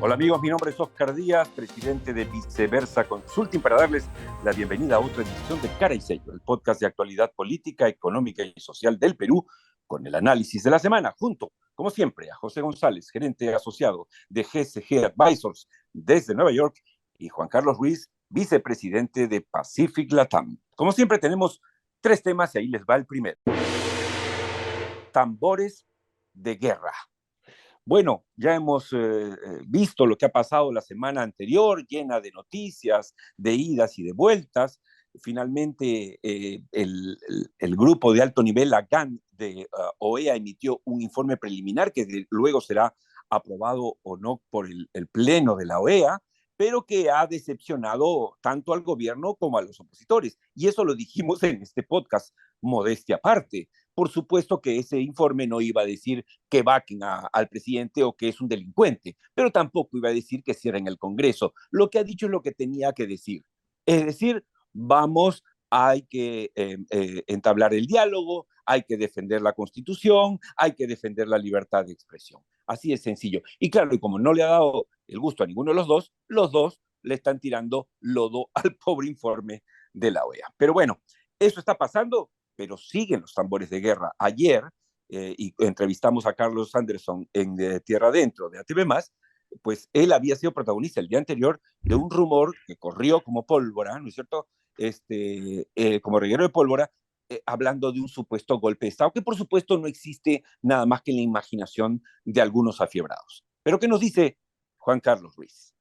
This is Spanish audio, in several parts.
Hola amigos, mi nombre es Oscar Díaz, presidente de Viceversa Consulting, para darles la bienvenida a otra edición de Cara y Sello, el podcast de actualidad política, económica y social del Perú, con el análisis de la semana, junto, como siempre, a José González, gerente asociado de GSG Advisors desde Nueva York, y Juan Carlos Ruiz, vicepresidente de Pacific Latam. Como siempre tenemos tres temas y ahí les va el primero. Tambores de guerra. Bueno, ya hemos visto lo que ha pasado la semana anterior, llena de noticias, de idas y de vueltas. Finalmente, el grupo de alto nivel, la GAN de OEA, emitió un informe preliminar que luego será aprobado o no por el Pleno de la OEA, pero que ha decepcionado tanto al gobierno como a los opositores. Y eso lo dijimos en este podcast, modestia aparte. Por supuesto que ese informe no iba a decir que vaquen al presidente o que es un delincuente, pero tampoco iba a decir que cierren el Congreso. Lo que ha dicho es lo que tenía que decir. Es decir, vamos, hay que entablar el diálogo, hay que defender la Constitución, hay que defender la libertad de expresión. Así es sencillo. Y claro, y como no le ha dado el gusto a ninguno de los dos le están tirando lodo al pobre informe de la OEA. Pero bueno, eso está pasando, pero siguen los tambores de guerra. Ayer, y entrevistamos a Carlos Anderson en Tierra Adentro de ATV+, pues él había sido protagonista el día anterior de un rumor que corrió como pólvora, ¿no es cierto? Como reguero de pólvora, hablando de un supuesto golpe de Estado, que por supuesto no existe nada más que en la imaginación de algunos afiebrados. Pero ¿qué nos dice Juan Carlos Ruiz?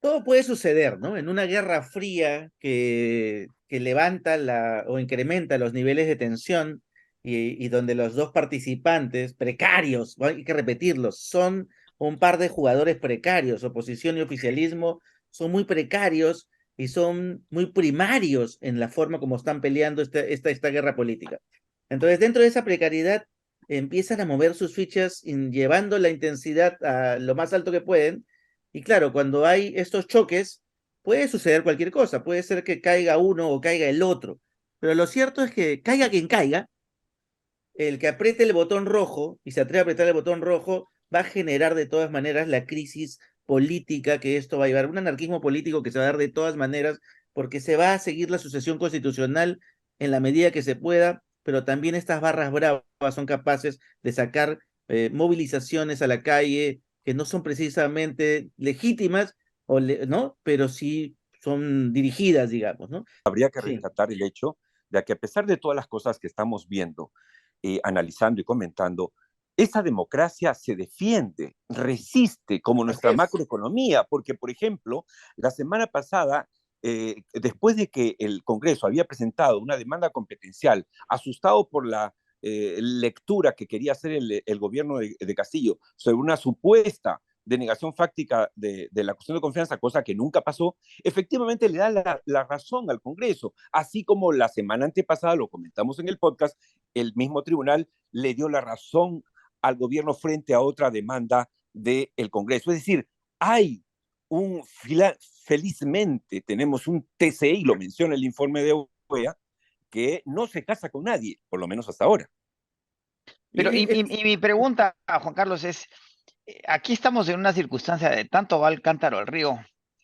Todo puede suceder, ¿no? En una guerra fría que levanta o incrementa los niveles de tensión y donde los dos participantes precarios, hay que repetirlos, son un par de jugadores precarios, oposición y oficialismo, son muy precarios y son muy primarios en la forma como están peleando esta guerra política. Entonces, dentro de esa precariedad, empiezan a mover sus fichas llevando la intensidad a lo más alto que pueden. Y claro, cuando hay estos choques, puede suceder cualquier cosa, puede ser que caiga uno o caiga el otro, pero lo cierto es que caiga quien caiga, el que apriete el botón rojo y se atreve a apretar el botón rojo va a generar de todas maneras la crisis política que esto va a llevar, un anarquismo político que se va a dar de todas maneras, porque se va a seguir la sucesión constitucional en la medida que se pueda, pero también estas barras bravas son capaces de sacar movilizaciones a la calle que no son precisamente legítimas, ¿no? Pero sí son dirigidas, digamos, ¿no? Habría que Sí. rescatar el hecho de que a pesar de todas las cosas que estamos viendo, analizando y comentando, esa democracia se defiende, resiste, como Así nuestra es. macroeconomía, porque, por ejemplo, la semana pasada, después de que el Congreso había presentado una demanda competencial, asustado por la lectura que quería hacer el gobierno de Castillo sobre una supuesta denegación fáctica de la cuestión de confianza, cosa que nunca pasó, efectivamente le da la razón al Congreso, así como la semana antepasada, lo comentamos en el podcast, el mismo tribunal le dio la razón al gobierno frente a otra demanda del Congreso. Es decir, hay felizmente tenemos un TCI, lo menciona el informe de OEA, que no se casa con nadie, por lo menos hasta ahora. Pero Es- mi pregunta, Juan Carlos, es, aquí estamos en una circunstancia de tanto va el cántaro al río,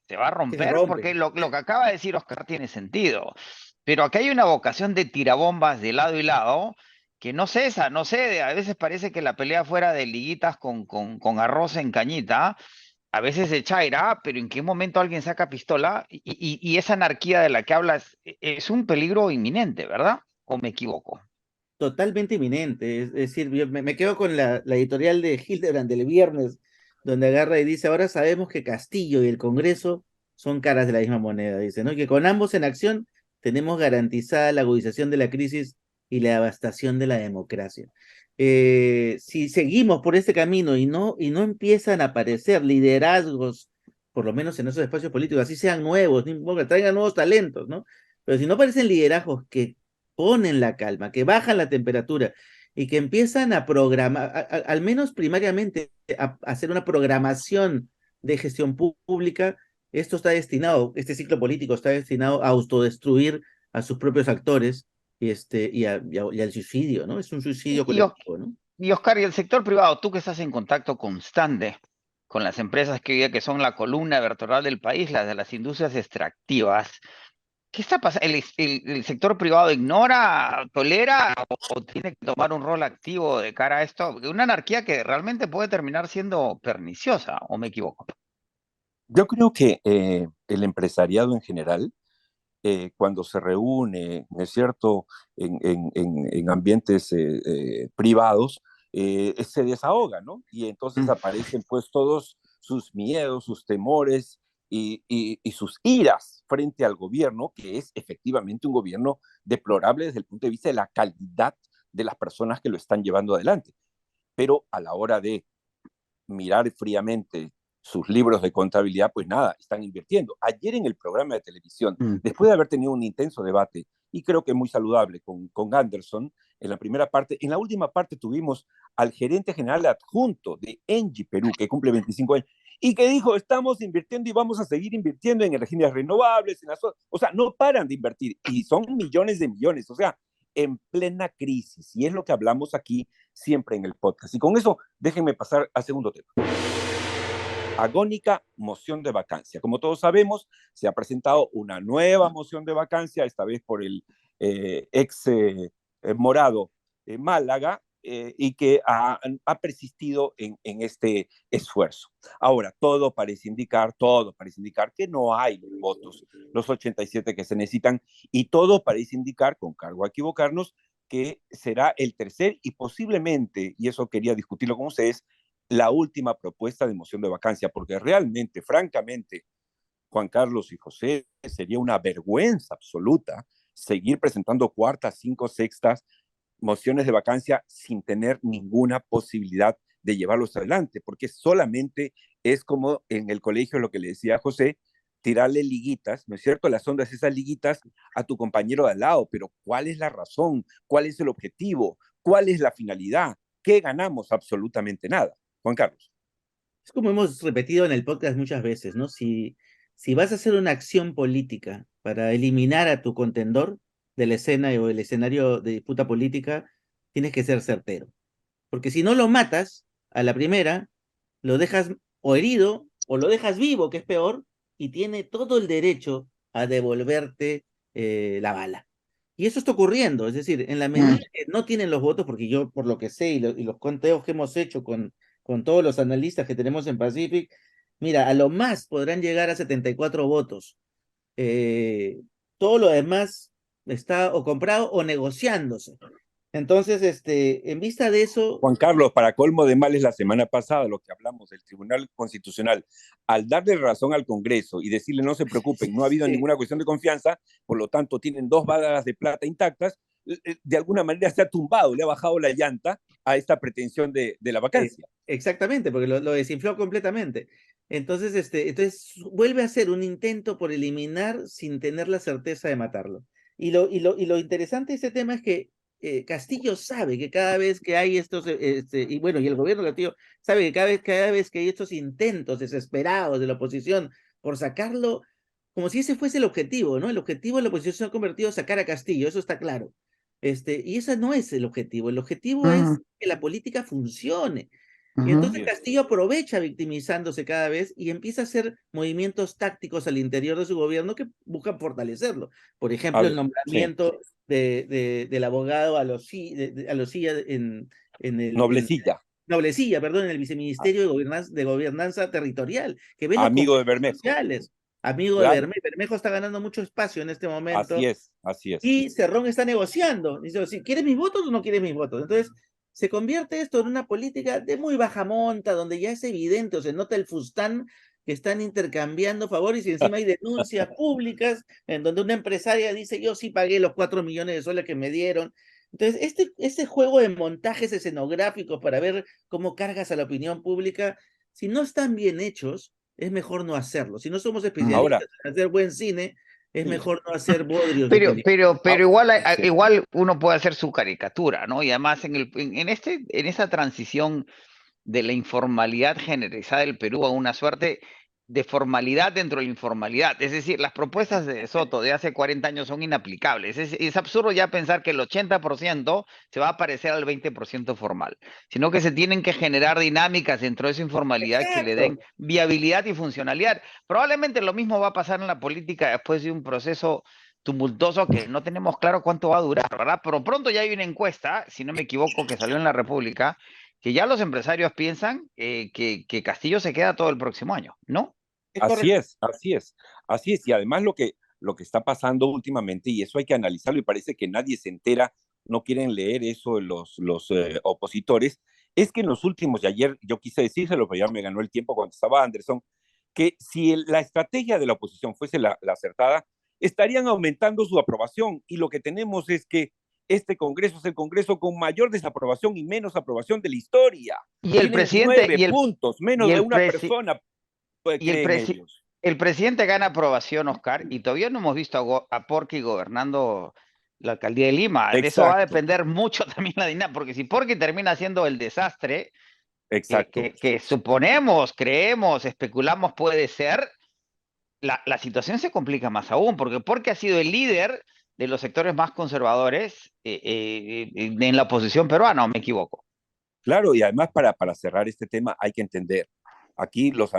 se va a que se romper, rompe. porque lo que acaba de decir Oscar tiene sentido. Pero aquí hay una vocación de tirabombas de lado y lado que no cesa, no cede. A veces parece que la pelea fuera de liguitas con arroz en cañita, a veces se chaira, pero en qué momento alguien saca pistola y esa anarquía de la que hablas es un peligro inminente, ¿verdad? ¿O me equivoco? Totalmente inminente. Es decir, yo me quedo con la editorial de Hildebrand del viernes, donde agarra y dice, ahora sabemos que Castillo y el Congreso son caras de la misma moneda, dice, ¿no? Y que con ambos en acción tenemos garantizada la agudización de la crisis y la devastación de la democracia. Si seguimos por este camino y no empiezan a aparecer liderazgos, por lo menos en esos espacios políticos, así sean nuevos, no importa, traigan nuevos talentos, ¿no? Pero si no aparecen liderazgos que ponen la calma, que bajan la temperatura y que empiezan a programar, al menos primariamente, a hacer una programación de gestión pública, esto está destinado, este ciclo político está destinado a autodestruir a sus propios actores y al suicidio, ¿no? Es un suicidio Y, y, colectivo, ¿no? Y Oscar, y el sector privado, tú que estás en contacto constante con las empresas que hoy día que son la columna vertebral del país, las de las industrias extractivas. ¿Qué está pasando? ¿El sector privado ignora, tolera o tiene que tomar un rol activo de cara a esto? Una anarquía que realmente puede terminar siendo perniciosa, ¿o me equivoco? Yo creo que el empresariado en general, cuando se reúne, ¿no es cierto?, en ambientes privados, se desahoga, ¿no? Y entonces Mm. aparecen pues todos sus miedos, sus temores y sus iras frente al gobierno, que es efectivamente un gobierno deplorable desde el punto de vista de la calidad de las personas que lo están llevando adelante. Pero a la hora de mirar fríamente sus libros de contabilidad, pues nada, están invirtiendo. Ayer en el programa de televisión, Mm. después de haber tenido un intenso debate, y creo que muy saludable con Anderson, en la primera parte, en la última parte tuvimos al gerente general adjunto de Engie Perú, que cumple 25 años, y que dijo, estamos invirtiendo y vamos a seguir invirtiendo en energías renovables, o sea, no paran de invertir, y son millones de millones, o sea, en plena crisis, y es lo que hablamos aquí siempre en el podcast. Y con eso, déjenme pasar al segundo tema. Agónica moción de vacancia. Como todos sabemos, se ha presentado una nueva moción de vacancia, esta vez por el ex morado Málaga, y que ha persistido en este esfuerzo. Ahora, todo parece indicar que no hay los votos, los 87 que se necesitan, y todo parece indicar, con cargo a equivocarnos, que será el tercer y posiblemente, y eso quería discutirlo con ustedes, la última propuesta de moción de vacancia, porque realmente, francamente, Juan Carlos y José, sería una vergüenza absoluta seguir presentando cuartas, cinco, sextas mociones de vacancia sin tener ninguna posibilidad de llevarlos adelante, porque solamente es como en el colegio lo que le decía a José, tirarle liguitas, ¿no es cierto? Las ondas, esas liguitas a tu compañero de al lado, pero ¿cuál es la razón? ¿Cuál es el objetivo? ¿Cuál es la finalidad? ¿Qué ganamos? Absolutamente nada. Juan Carlos. Es como hemos repetido en el podcast muchas veces, ¿no? Si vas a hacer una acción política para eliminar a tu contendor de la escena o el escenario de disputa política, tienes que ser certero. Porque si no lo matas a la primera, lo dejas o herido o lo dejas vivo, que es peor, y tiene todo el derecho a devolverte la bala. Y eso está ocurriendo, es decir, en la medida que no tienen los votos, porque yo por lo que sé y los conteos que hemos hecho con todos los analistas que tenemos en Pacific, mira, a lo más podrán llegar a 74 votos. Todo lo demás está o comprado o negociándose. Entonces, en vista de eso, Juan Carlos, para colmo de males, la semana pasada, lo que hablamos del Tribunal Constitucional, al darle razón al Congreso y decirle no se preocupen, no ha habido sí, ninguna cuestión de confianza, por lo tanto tienen dos balas de plata intactas, de alguna manera se ha tumbado, le ha bajado la llanta a esta pretensión de la vacancia. exactamente, porque lo desinfló completamente. Entonces, entonces vuelve a ser un intento por eliminar sin tener la certeza de matarlo. Y lo interesante de este tema es que Castillo sabe que cada vez que hay estos, y bueno, y el gobierno de Castillo sabe que cada vez que hay estos intentos desesperados de la oposición por sacarlo, como si ese fuese el objetivo, ¿no? El objetivo de la oposición se ha convertido en sacar a Castillo, eso está claro. Y ese no es el objetivo es que la política funcione. Y entonces Castillo aprovecha victimizándose cada vez y empieza a hacer movimientos tácticos al interior de su gobierno que buscan fortalecerlo. Por A ejemplo, el ver, sí, nombramiento del abogado Alosilla en Noblecilla, Noblecilla, perdón, en el Viceministerio de Gobernanza Territorial, que ve los amigo de conflictos Bermejo, sociales. Amigo de claro, Bermejo. Bermejo está ganando mucho espacio en este así momento es, así es. y Cerrón está negociando. Dice, si ¿quieres mis votos o no quieres mis votos? Entonces, se convierte esto en una política de muy baja monta, donde ya es evidente, o se nota el fustán que están intercambiando favores y encima hay denuncias públicas en donde una empresaria dice, yo sí pagué los 4 millones de soles que me dieron. Entonces, este juego de montajes escenográficos para ver cómo cargas a la opinión pública, si no están bien hechos, es mejor no hacerlo. Si no somos Ahora, especialistas en hacer buen cine, es sí, mejor no hacer bodrios de Pero, película. pero, ah, pero igual, sí. igual uno puede hacer su caricatura, ¿no? Y además en esa transición de la informalidad generalizada del Perú a una suerte, de formalidad dentro de la informalidad. Es decir, las propuestas de Soto de hace 40 años son inaplicables. Es absurdo ya pensar que el 80% se va a parecer al 20% formal, sino que se tienen que generar dinámicas dentro de esa informalidad que le den Exacto. viabilidad y funcionalidad. Probablemente lo mismo va a pasar en la política después de un proceso tumultuoso que no tenemos claro cuánto va a durar, ¿verdad? Pero pronto ya hay una encuesta, si no me equivoco, que salió en La República, que ya los empresarios piensan que Castillo se queda todo el próximo año, ¿no? Es Así correcto. es, así es, así es. Y además lo que está pasando últimamente, y eso hay que analizarlo, y parece que nadie se entera, no quieren leer eso los opositores, es que en los últimos, y ayer yo quise decírselo, pero ya me ganó el tiempo cuando estaba Anderson, que si la estrategia de la oposición fuese la acertada, estarían aumentando su aprobación. Y lo que tenemos es que este Congreso es el Congreso con mayor desaprobación y menos aprobación de la historia. Y el Tienen presidente, 9 puntos, y menos de el una presi- persona y creen ellos. el presidente gana aprobación, Oscar, y todavía no hemos visto a Porky gobernando la alcaldía de Lima. De eso va a Exacto, depender mucho también la dinámica, porque si Porky termina siendo el desastre exacto. que suponemos, creemos, especulamos puede ser, la situación se complica más aún, porque ha sido el líder de los sectores más conservadores en la oposición peruana, ¿o me equivoco? Claro, y además para cerrar este tema hay que entender, aquí los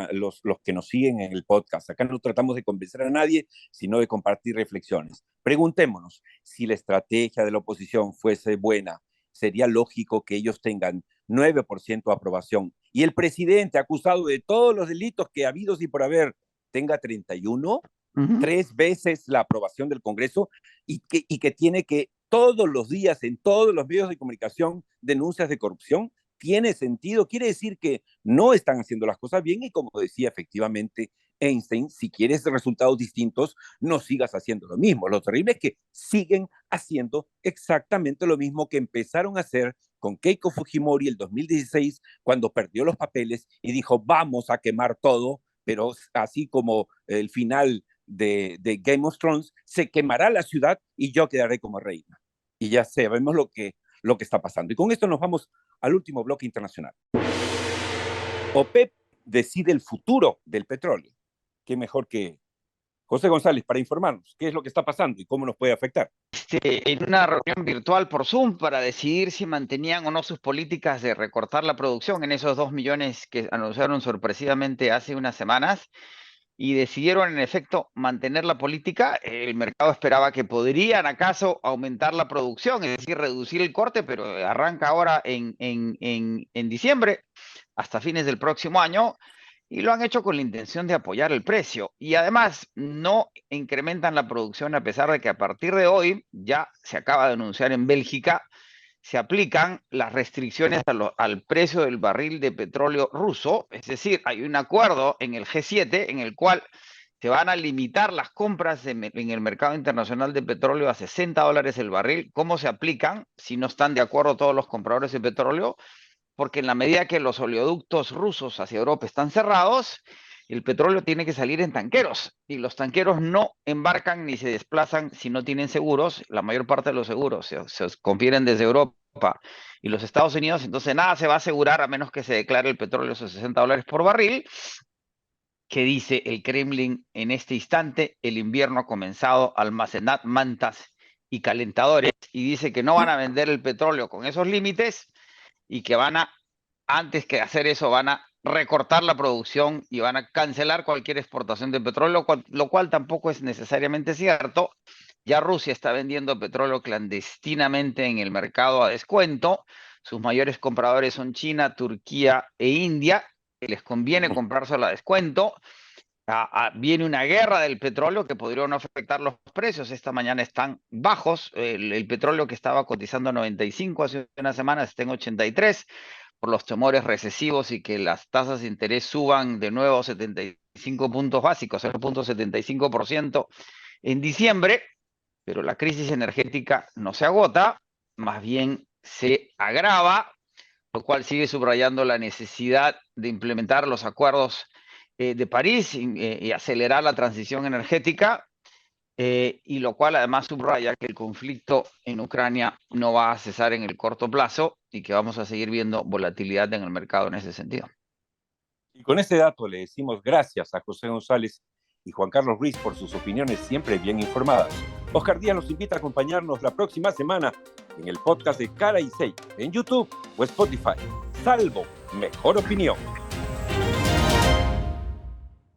que nos siguen en el podcast, acá no tratamos de convencer a nadie, sino de compartir reflexiones. Preguntémonos, si la estrategia de la oposición fuese buena, sería lógico que ellos tengan 9% de aprobación y el presidente acusado de todos los delitos que ha habido y por haber tenga 31, Ujú. 3 veces la aprobación del Congreso y que tiene que todos los días en todos los medios de comunicación denuncias de corrupción, tiene sentido, quiere decir que no están haciendo las cosas bien y como decía efectivamente Einstein, si quieres resultados distintos, no sigas haciendo lo mismo. Lo terrible es que siguen haciendo exactamente lo mismo que empezaron a hacer con Keiko Fujimori el 2016, cuando perdió los papeles y dijo, vamos a quemar todo, pero así como el final de Game of Thrones, se quemará la ciudad y yo quedaré como reina. Y ya sabemos lo que está pasando. Y con esto nos vamos al último bloque internacional. OPEP decide el futuro del petróleo. ¿Qué mejor que José González para informarnos qué es lo que está pasando y cómo nos puede afectar? En una reunión virtual por Zoom para decidir si mantenían o no sus políticas de recortar la producción en esos 2 millones que anunciaron sorpresivamente hace unas semanas y decidieron en efecto mantener la política. El mercado esperaba que podrían acaso aumentar la producción, es decir, reducir el corte, pero arranca ahora en diciembre hasta fines del próximo año y lo han hecho con la intención de apoyar el precio. Y además no incrementan la producción a pesar de que a partir de hoy, ya se acaba de anunciar en Bélgica, se aplican las restricciones al precio del barril de petróleo ruso. Es decir, hay un acuerdo en el G7 en el cual se van a limitar las compras en el mercado internacional de petróleo a $60 el barril. ¿Cómo se aplican? Si no están de acuerdo todos los compradores de petróleo, porque en la medida que los oleoductos rusos hacia Europa están cerrados, el petróleo tiene que salir en tanqueros y los tanqueros no embarcan ni se desplazan si no tienen seguros. La mayor parte de los seguros se confieren desde Europa y los Estados Unidos, entonces nada se va a asegurar a menos que se declare el petróleo esos $60 por barril. ¿Qué dice el Kremlin en este instante? El invierno ha comenzado, almacenad mantas y calentadores, y dice que no van a vender el petróleo con esos límites y que van a, antes que hacer eso, van a recortar la producción y van a cancelar cualquier exportación de petróleo, lo cual tampoco es necesariamente cierto. Ya Rusia está vendiendo petróleo clandestinamente en el mercado a descuento. Sus mayores compradores son China, Turquía e India, que les conviene comprárselo a descuento. Viene una guerra del petróleo que podría no afectar los precios. Esta mañana están bajos. El petróleo que estaba cotizando a 95 hace una semana está en 83 por los temores recesivos y que las tasas de interés suban de nuevo a 75 puntos básicos, 0.75% en diciembre, pero la crisis energética no se agota, más bien se agrava, lo cual sigue subrayando la necesidad de implementar los acuerdos de París y acelerar la transición energética, y lo cual además subraya que el conflicto en Ucrania no va a cesar en el corto plazo y que vamos a seguir viendo volatilidad en el mercado en ese sentido. Y con este dato le decimos gracias a José González y Juan Carlos Ruiz por sus opiniones siempre bien informadas. Oscar Díaz los invita a acompañarnos la próxima semana en el podcast de Cara y Seis, en YouTube o Spotify. Salvo mejor opinión.